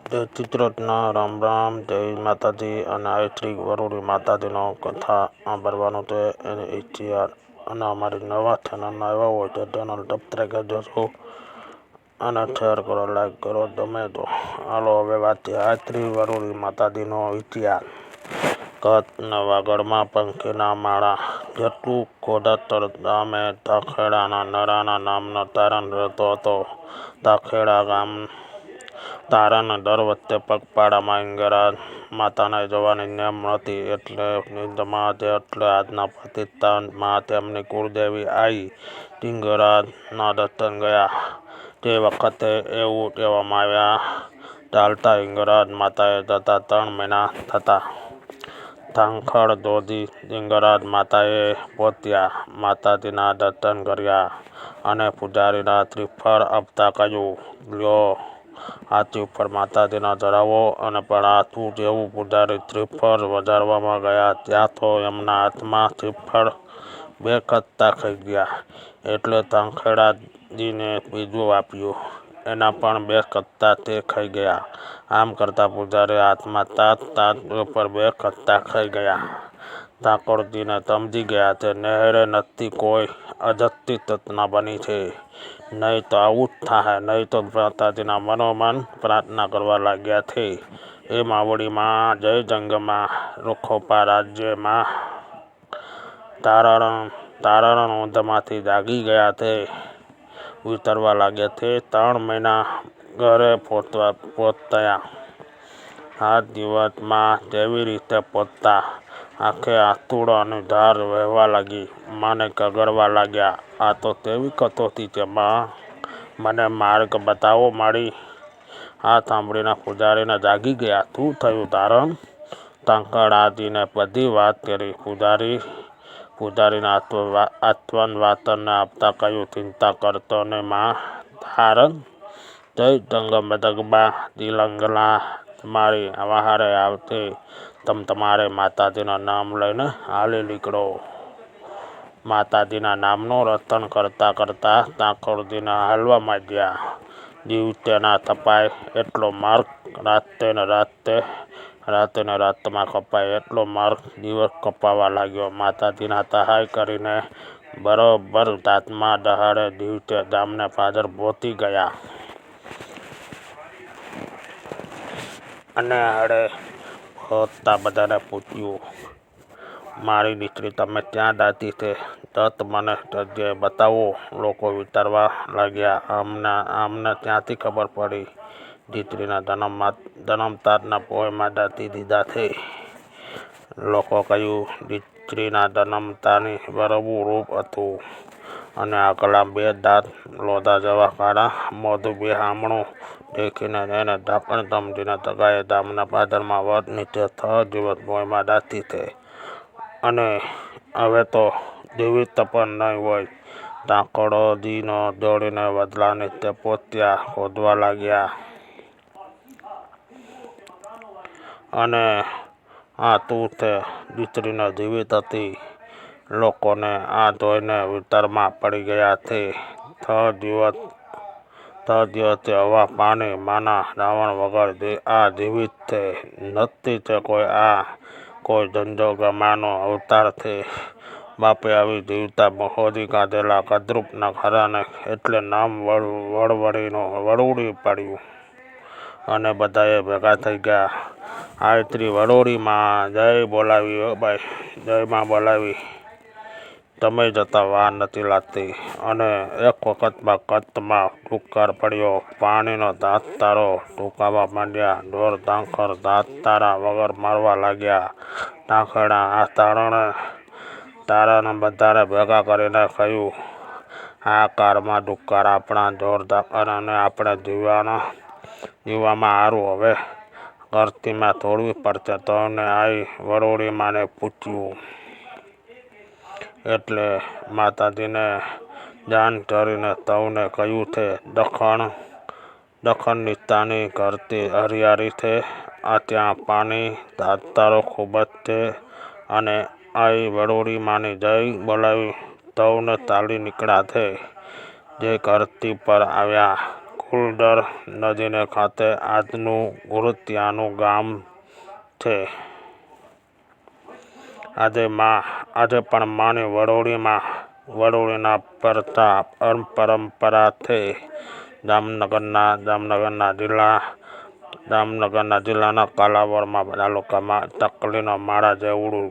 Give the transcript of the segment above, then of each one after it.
જય ચિત્રોતના રામ રામ, જય માતાજી. અને આ શ્રી વરુડી માતાજીનો કથા સાંભળવાનું તો એની ઈચ્છા. અને અમારી નવા ચેનલના આવ્યા હોય તો ચેનલ સબસ્ક્રાઈબ કરજો છો અને શેર કરો, લાઈક કરો, ગમે તો. હાલો હવે વાત છે આ શ્રી વરુડી માતાજીનો ઇતિહાસ. કચ્છ નવાગઢમાં પંખીના માળા જેટલું કોડાતર ગામે તાખેડાના નરાના નામનો તારણ રહેતો હતો. તાખેડા ગામ તારાને દર વખતે પગપાળામાં હિંગળાજ માતાને જવાની નેમ હતી. એટલે નિંદમાં એટલે આજના પાકિસ્તાનમાં તેમની કુળદેવી આઈ હિંગળાજના દર્શન ગયા. તે વખતે એવું કહેવામાં આવ્યા ચાલતા હિંગળાજ માતાએ જતા 3 મહિના થતા. ધાંખડ ધોધી હિંગળાજ માતાએ પહોંચ્યા, માતાજીના દર્શન કર્યા અને પૂજારીના શ્રીફળ આપતા કહ્યું, લ્યો હાથી ઉપર માતાજીને ચડાવો. અને પણ હાથું જેવું પૂજારી શ્રીફળ વધારવામાં ગયા ત્યાં તો એમના હાથમાં શ્રીફળ બેખતતા ખાઈ ગયા. એટલે ધાંખડાજીને બીજું આપ્યું, એના પણ બેખતતા તે ખાઈ ગયા. આમ કરતા પૂજારી હાથમાં તાત ઉપર બેખતતા ખાઈ ગયા. ઠાકોરજીને સમજી ગયા કે નહેરે નથી કોઈ અજસ્તી ચેતના બની છે, નહીં તો આવું જ થાય. નહીં તો માતાજીના મનોમન પ્રાર્થના કરવા લાગ્યા છે. એ માવડીમાં જય જંગમાં રૂખોપા રાજ્યમાં તારણ ઊંઘમાંથી જાગી ગયા તે વિચારવા લાગ્યા છે. 3 મહિના ઘરે પહોંચ્યા. 7 દિવસમાં કેવી રીતે પહોંચતા? આંખે આંસુડાની ધાર વહેવા લાગી. મને કગળવા લાગ્યા, આ તો કેવી કસોટી છે માં, મને માર્ગ બતાવો માડી. આ સાંભળીને પૂજારીને જાગી ગયા. શું થયું તારણ? ધાંખડાજીને બધી વાત કરી. પૂજારીને આશ્વાસન આપતા કહ્યું, ચિંતા કરતો ને માં તારણ. જય જગદંબા દિલંગલા તમારી વહારે આવશે. તમારે માતાજીના નામ લઈને હાલી નીકળો. માતાજીના નામનું રટણ કરતા કરતા ઠાકોરજીને હાલવા માંડ્યા. દિવસે ના કપાય એટલો માર્ગ, રાતે ને રાતમાં કપાય એટલો માર્ગ દિવસ કપાવા લાગ્યો. માતાજીના સહાય કરીને બરોબર રાતમાં દહાડે દિવસે ગામને પાદર પહોંચી ગયા. અને આડે પહોંચતા બધાને પૂછ્યું, મારી દીકરી તમે ક્યાં દાતી છે? તત મને જગ્યાએ બતાવો. લોકો વિચારવા લાગ્યા, આમને ક્યાંથી ખબર પડી? દીકરીના જન્મતારના પોયમાં દાટી દીધા છે. લોકો કહ્યું, દીકરીના જન્મતાની બરવું રૂપ હતું અને આગલા 2 દાંત લોધા જેવા કાળા, મોઢું બેહામણું દેખીને એને ઢાંકણ સમજીને જગાએ ગામના પાદરમાં વડ નીચે 6 દિવસ પોયમાં દાટી છે. અને હવે તો જીવિત પણ નહીં હોય. ઠાકોરજીને દોડીને વડલા નીચે પહોંચ્યા, શોધવા લાગ્યા. અને આ તું છે? દીકરીને જીવિત હતી. લોકોને આ જોઈને વિચારમાં પડી ગયા છે. 6 દિવસથી હવા પાણી માના રાવણ વગર આ જીવિત છે. નથી છે કોઈ જંજોગમાનો અવતાર છે. બાપે આવી જીવતા હોદી કાઢેલા કદ્રુપના ઘરાને એટલે નામ વરુડી પડ્યું. અને બધાએ ભેગા થઈ ગયા. આ શ્રી વરુડી માં જય બોલાવી. ઓ ભાઈ, જય માં બોલાવી. તમે જતા વાર નથી લાગતી. અને એક વખતમાં કચ્છમાં દુકાળ પડ્યો. પાણીનો ધાસતારો ટૂંકાવા માંડ્યા. ઢોર ધાંખર ધાસતારા વગર મારવા લાગ્યા. ઠાકોરડા આ તારાને બધાને ભેગા કરીને કહ્યું, આ કાળમાં દુકાળ આપણા ઢોર ધાંખર અને આપણે જીવવામાં હારું હવે ધરતીમાં તોડવી પડશે. તોને આઈ વરુડી માને પૂછ્યું. એટલે માતાજીને જાન ધરીને સૌને કહ્યું છે, દખણ નિસ્તાની ધરતી હરિયાળી છે. ત્યાં પાણી ધાસતારો ખૂબ જ છે. અને આઈ વરુડી માની જય બોલાવી સૌને ચાલી નીકળ્યા છે. જે ધરતી પર આવ્યા ઉલડર નદીને ખાતે આજનું ગુરુત્યાનું ગામ છે. આજે પણ માની વડોળીના પરંપરાથી જામનગરના જિલ્લાના કાલાવડ તાલુકામાં તકલીનો માળા જેવડું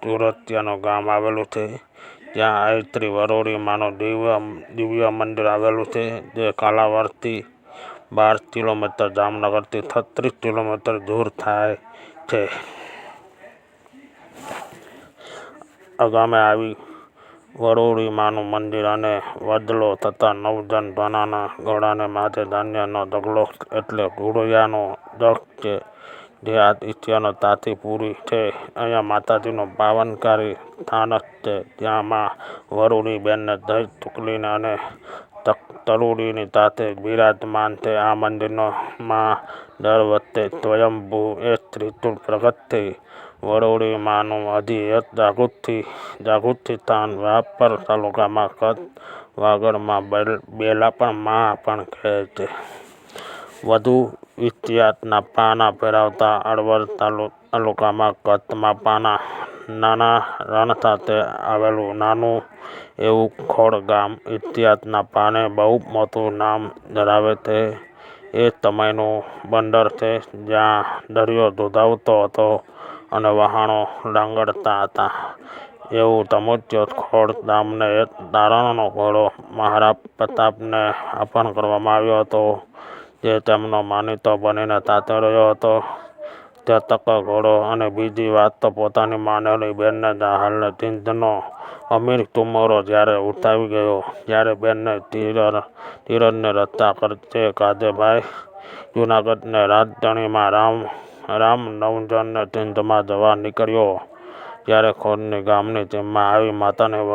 ગુરુત્યાનું ગામ આવેલું છે. જ્યાં આયત્રી વરોડી માનું દિવ્ય મંદિર આવેલું છે, જે કાલાવડથી 12 કિલોમીટર, જામનગરથી 36 કિલોમીટર દૂર થાય છે. આ ગામે આવી વરોડી માનું મંદિર અને વડલો તથા નવજન ભાનાના ગળાને માથે ધાન્યનો ઢગલો એટલે ઘોડિયાનો દળ છે, જે આ ઇતિહાસનો તાથી પૂરી છે. અહીંયા માતાજીનું પાવનકારી સ્થાનક છે, જ્યાં મા વરોડી બેનને દહીં તુકલીને અને તરૂડીની સાથે બિરાજમાન છે. આ મંદિરમાં દર વર્ષે સ્વયંભૂ એક ત્રિશૂળ પ્રગટ થઈ વરોડી માનું હજી એક જાગૃતિ સ્થાન રાપર તાલુકામાં કચ્છ વાગડમાં બેલાપણ મા પણ કહે છે. વધુ ઇતિહાસના પાના ફેરવતા હળવદ તાલુકામાં કચ્છમાં નાના રણ સાથે આવેલું નાનું એવું ખોડ ગામ ઇતિહાસના પાને બહુ મોટું નામ ધરાવે છે. એ સમયનું બંદર છે, જ્યાં દરિયો ધોધાવતો હતો અને વહાણો લાંગડતા હતા. એવું સમજ્યો ખોડ ગામને એક તારણનો ઘોડો મહારાજ પ્રતાપને અર્પણ કરવામાં આવ્યો હતો, જે તેમનો માનીતો બનીને સાથે રહ્યો હતો. તે તક ઘોડો અને બીજી વાત તો પોતાની માનેલી બેનને જાહાલને સિંધનો અમીર તુમરો જ્યારે ઉઠાવી ગયો, જ્યારે બેનને ધીરજને રસ્તા કરશે કાજેભાઈ જૂનાગઢની રાજધાનીમાં રામ નવજનને સિંધમાં જવા નીકળ્યો, ત્યારે ખોડની ગામની સીમમાં આવી માતાની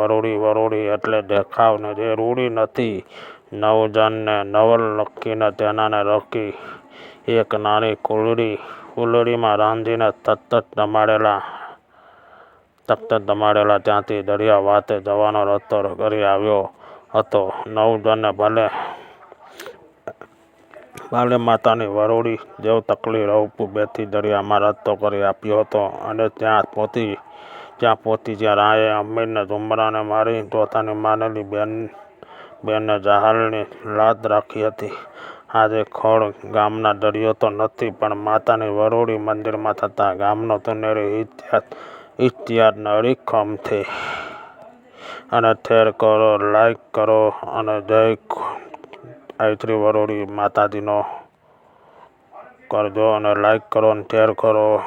વરોડી એટલે દેખાવ ને જે રૂડી નથી. નવજનને નવલ લખીને તેનાને રોકી એક નાની કુલડીમાં રાંધીને તખત જમાડેલા ત્યાંથી દરિયા વાટે જવાનો રસ્તો કરી આવ્યો હતો. નવજને ભલે માતાની વરોડી જેવ તકલી રવપુર બેથી દરિયામાં રસ્તો કરી આપ્યો હતો, અને ત્યાં પહોંચી રાયે અમીરને ઝુમરાને મારી પોતાની માનેલી બેનને જાહાલની લાજ રાખી હતી. આજે ખોડ ગામના દરિયો તો નથી, પણ માતાની વરોડી મંદિરમાં થતા ગામનો સોનેરી ઇતિહાસનો અડીખમ છે. અને શેર કરો, લાઈક કરો અને જય આયત્રી વરોડી માતાજીનો કરજો, અને લાઈક કરો અને શેર કરો.